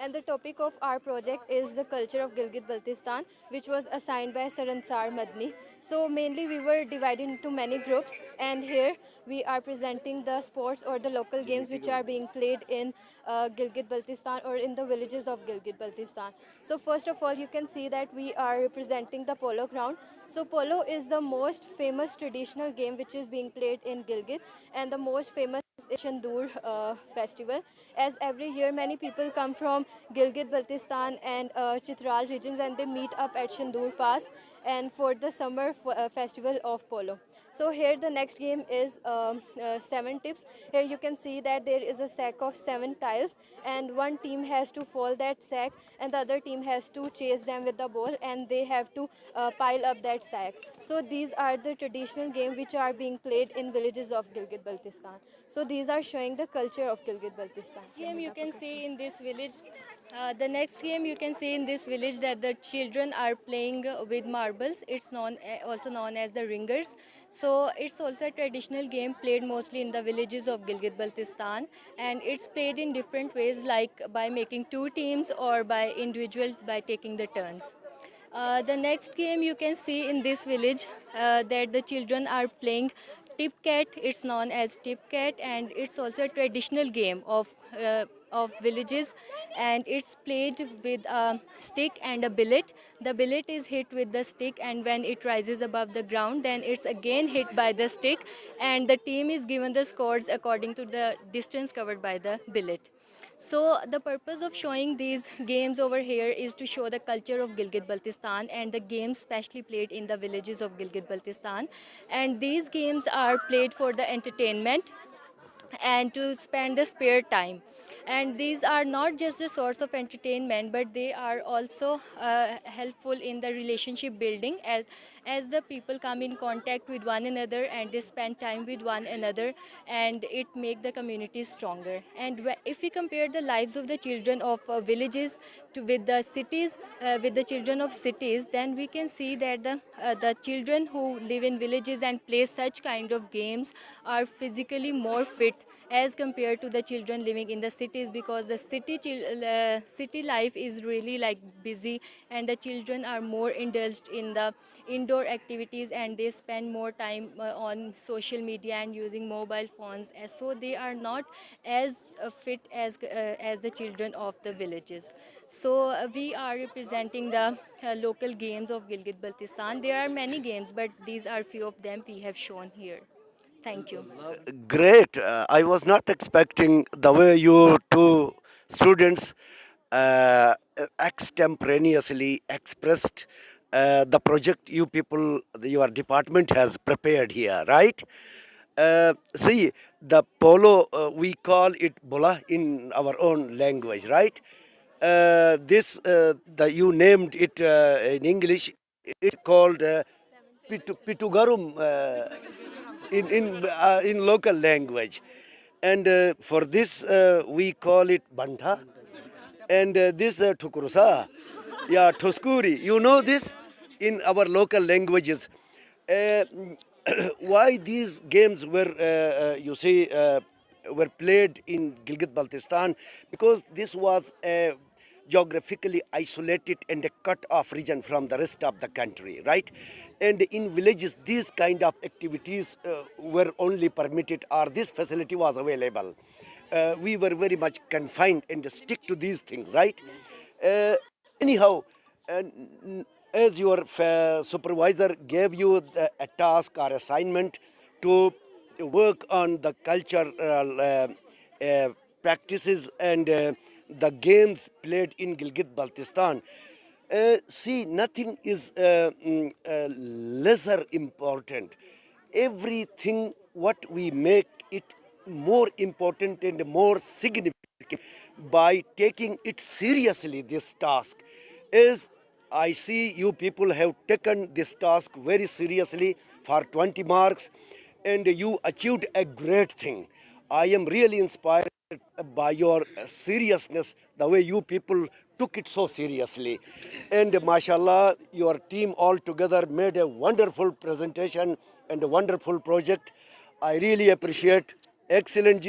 and the topic of our project is the culture of Gilgit-Baltistan, which was assigned by Sir Ansar Madni. So mainly we were divided into many groups, and here we are presenting the sports or the local games which are being played in Gilgit-Baltistan or in the villages of Gilgit-Baltistan. So first of all, you can see that we are representing the polo ground. So polo is the most famous traditional game which is being played in Gilgit, and the most famous is Shandur festival. As every year many people come from Gilgit-Baltistan and Chitral regions, and they meet up at Shandur Pass and for the summer festival of polo. So here the next game is 7 tips. Here you can see that there is a sack of 7 tiles, and one team has to fall that sack and the other team has to chase them with the ball, and they have to pile up that sack. So these are the traditional games which are being played in villages of Gilgit-Baltistan. So these are showing the culture of Gilgit-Baltistan. Game you can see in this village. The next game you can see in this village that the children are playing with marbles. It's also known as the ringers. So it's also a traditional game played mostly in the villages of Gilgit-Baltistan, and it's played in different ways, like by making 2 teams or by individual by taking the turns. The next game you can see in this village that the children are playing tip cat. It's known as tip cat, and it's also a traditional game of villages, and it's played with a stick and a billet. The billet is hit with the stick, and when it rises above the ground, then it's again hit by the stick, and the team is given the scores according to the distance covered by the billet. So the purpose of showing these games over here is to show the culture of Gilgit-Baltistan and the games specially played in the villages of Gilgit-Baltistan. And these games are played for the entertainment and to spend the spare time. And these are not just a source of entertainment, but they are also helpful in the relationship building, as the people come in contact with one another and they spend time with one another, and it make the community stronger. And if we compare the lives of the children of villages with the cities, with the children of cities, then we can see that the children who live in villages and play such kind of games are physically more fit as compared to the children living in the cities, because the city life is really like busy, and the children are more indulged in the indoor activities, and they spend more time on social media and using mobile phones, so they are not as fit as the children of the villages. So we are representing the local games of Gilgit-Baltistan. There are many games, but these are few of them we have shown here. Thank you. Great. I was not expecting the way you two students extemporaneously expressed the project you people, your department has prepared here, right? See, the polo, we call it bola in our own language, right? You named it in English, it's called pitugarum. In local language, and for this we call it banta, and this tukurusa, yeah, toskuri. You know this in our local languages. Uh, why these games were were played in Gilgit-Baltistan? Because this was a geographically isolated and a cut-off region from the rest of the country, right? And in villages, these kind of activities were only permitted, or this facility was available. We were very much confined and stick to these things, right? Anyhow, as your supervisor gave you a task or assignment to work on the culture practices and the games played in Gilgit-Baltistan. See, nothing is lesser important. Everything what we make it more important and more significant by taking it seriously, this task. As I see you people have taken this task very seriously for 20 marks, and you achieved a great thing. I am really inspired by your seriousness, the way you people took it so seriously. And mashallah, your team altogether made a wonderful presentation and a wonderful project. I really appreciate. Excellent.